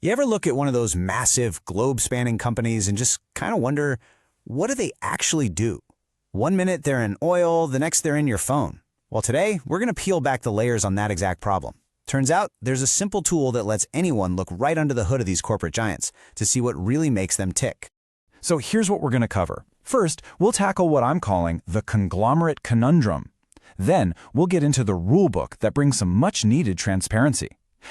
You ever look at one of those massive, globe-spanning companies and just kind of wonder, what do they actually do? One minute they're in oil, the next they're in your phone. Well, today, we're going to peel back the layers on that exact problem. Turns out, there's a simple tool that lets anyone look right under the hood of these corporate giants to see what really makes them tick. So here's what we're going to cover. First, we'll tackle what I'm calling the Conglomerate Conundrum. Then, we'll get into the rulebook that brings some much-needed transparency.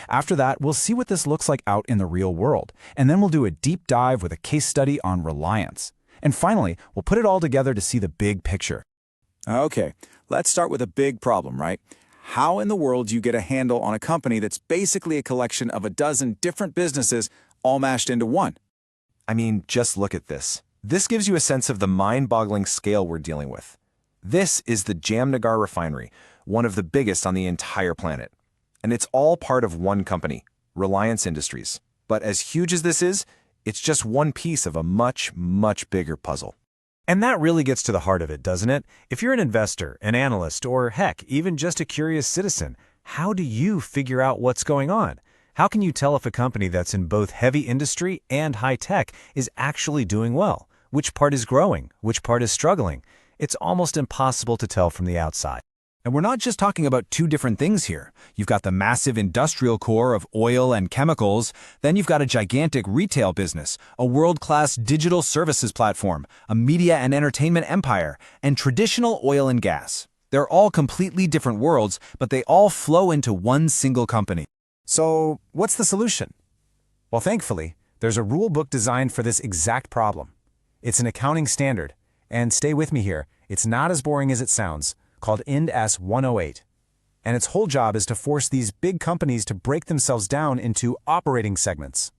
After that, we'll see what this looks like out in the real world, and then we'll do a deep dive with a case study on Reliance. And finally, we'll put it all together to see the big picture. Okay, let's start with a big problem, right? How in the world do you get a handle on a company that's basically a collection of a dozen different businesses all mashed into one? I mean, just look at this. This gives you a sense of the mind-boggling scale we're dealing with. This is the Jamnagar refinery, one of the biggest on the entire planet. And it's all part of one company, Reliance Industries. But as huge as this is, it's just one piece of a much, much bigger puzzle. And that really gets to the heart of it, doesn't it? If you're an investor, an analyst, or heck, even just a curious citizen, how do you figure out what's going on? How can you tell if a company that's in both heavy industry and high tech is actually doing well? Which part is growing? Which part is struggling? It's almost impossible to tell from the outside. And we're not just talking about two different things here. You've got the massive industrial core of oil and chemicals, then you've got a gigantic retail business, a world-class digital services platform, a media and entertainment empire, and traditional oil and gas. They're all completely different worlds, but they all flow into one single company. So, what's the solution? Well, thankfully, there's a rule book designed for this exact problem. It's an accounting standard, and stay with me here, it's not as boring as it sounds, called Ind AS 108. And its whole job is to force these big companies to break themselves down into operating segments.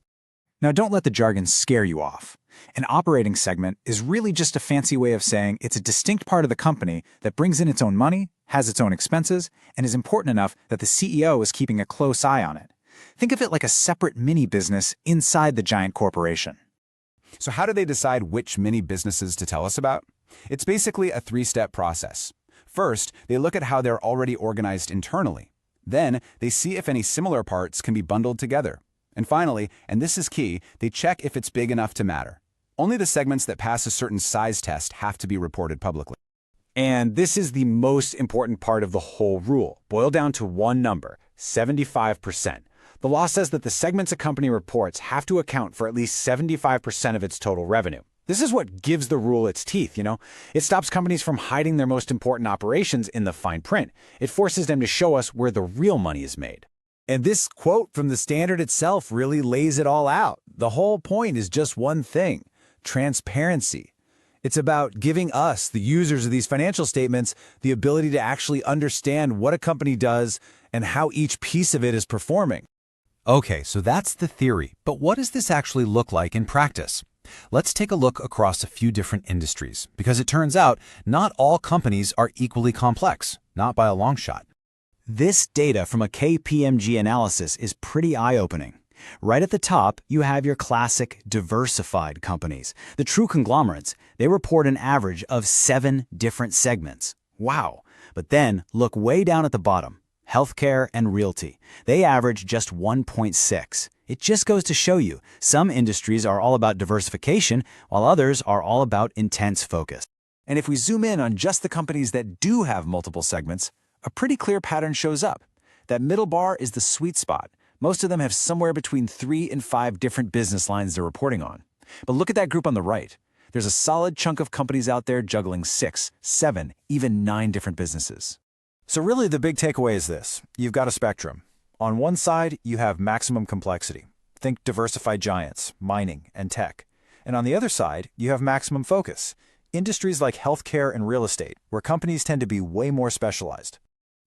Now, don't let the jargon scare you off. An operating segment is really just a fancy way of saying it's a distinct part of the company that brings in its own money, has its own expenses, and is important enough that the CEO is keeping a close eye on it. Think of it like a separate mini-business inside the giant corporation. So how do they decide which mini businesses to tell us about? It's basically a three-step process. First, they look at how they're already organized internally. Then, they see if any similar parts can be bundled together. And finally, and this is key, they check if it's big enough to matter. Only the segments that pass a certain size test have to be reported publicly. And this is the most important part of the whole rule, boiled down to one number, 75%. The law says that the segments a company reports have to account for at least 75% of its total revenue. This is what gives the rule its teeth, you know? It stops companies from hiding their most important operations in the fine print. It forces them to show us where the real money is made. And this quote from the standard itself really lays it all out. The whole point is just one thing: transparency. It's about giving us, the users of these financial statements, the ability to actually understand what a company does and how each piece of it is performing. Okay, so that's the theory, but what does this actually look like in practice? Let's take a look across a few different industries, because it turns out not all companies are equally complex, not by a long shot. This data from a KPMG analysis is pretty eye-opening. Right at the top, you have your classic diversified companies. The true conglomerates, they report an average of 7 different segments. Wow! But then, look way down at the bottom. Healthcare and Realty. They average just 1.6. It just goes to show you, some industries are all about diversification, while others are all about intense focus. And if we zoom in on just the companies that do have multiple segments, a pretty clear pattern shows up. That middle bar is the sweet spot. Most of them have somewhere between 3 and 5 different business lines they're reporting on. But look at that group on the right. There's a solid chunk of companies out there juggling 6, 7, even 9 different businesses. So really the big takeaway is this. You've got a spectrum. On one side, you have maximum complexity. Think diversified giants, mining, and tech. And on the other side, you have maximum focus. Industries like healthcare and real estate, where companies tend to be way more specialized.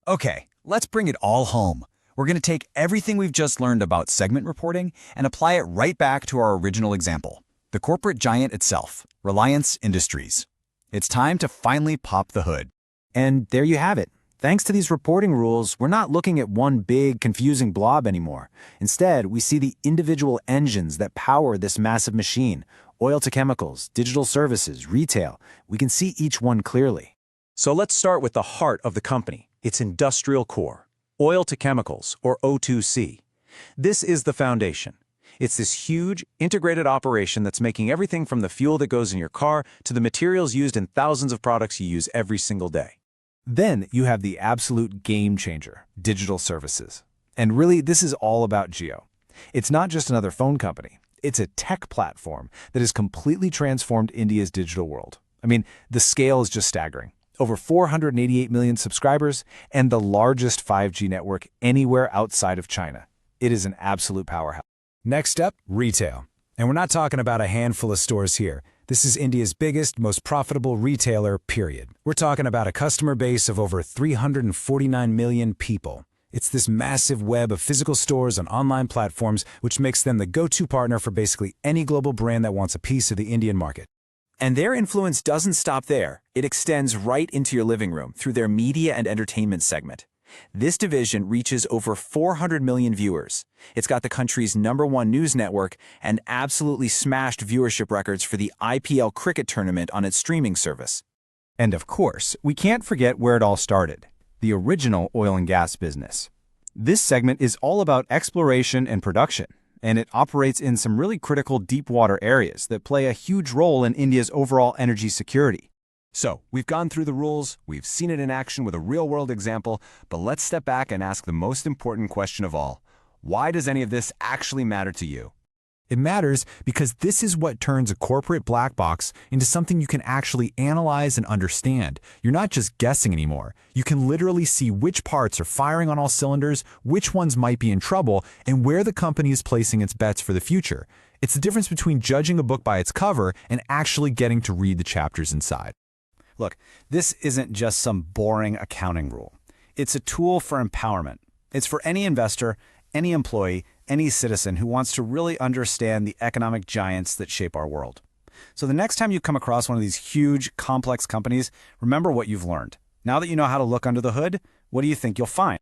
Okay, let's bring it all home. We're going to take everything we've just learned about segment reporting and apply it right back to our original example, the corporate giant itself, Reliance Industries. It's time to finally pop the hood. And there you have it. Thanks to these reporting rules, we're not looking at one big, confusing blob anymore. Instead, we see the individual engines that power this massive machine: oil to chemicals, digital services, retail. We can see each one clearly. So let's start with the heart of the company, its industrial core, oil to chemicals, or O2C. This is the foundation. It's this huge, integrated operation that's making everything from the fuel that goes in your car to the materials used in thousands of products you use every single day. Then you have the absolute game changer, digital services. And really, this is all about Jio. It's not just another phone company. It's a tech platform that has completely transformed India's digital world. I mean, the scale is just staggering. Over 488 million subscribers and the largest 5G network anywhere outside of China. It is an absolute powerhouse. Next up, retail. And we're not talking about a handful of stores here. This is India's biggest, most profitable retailer, period. We're talking about a customer base of over 349 million people. It's this massive web of physical stores and online platforms which makes them the go-to partner for basically any global brand that wants a piece of the Indian market. And their influence doesn't stop there. It extends right into your living room through their media and entertainment segment. This division reaches over 400 million viewers. It's got the country's #1 news network and absolutely smashed viewership records for the IPL cricket tournament on its streaming service. And of course, we can't forget where it all started, the original oil and gas business. This segment is all about exploration and production, and it operates in some really critical deep water areas that play a huge role in India's overall energy security. So, we've gone through the rules, we've seen it in action with a real-world example, but let's step back and ask the most important question of all. Why does any of this actually matter to you? It matters because this is what turns a corporate black box into something you can actually analyze and understand. You're not just guessing anymore. You can literally see which parts are firing on all cylinders, which ones might be in trouble, and where the company is placing its bets for the future. It's the difference between judging a book by its cover and actually getting to read the chapters inside. Look, this isn't just some boring accounting rule. It's a tool for empowerment. It's for any investor, any employee, any citizen who wants to really understand the economic giants that shape our world. So the next time you come across one of these huge, complex companies, remember what you've learned. Now that you know how to look under the hood, what do you think you'll find?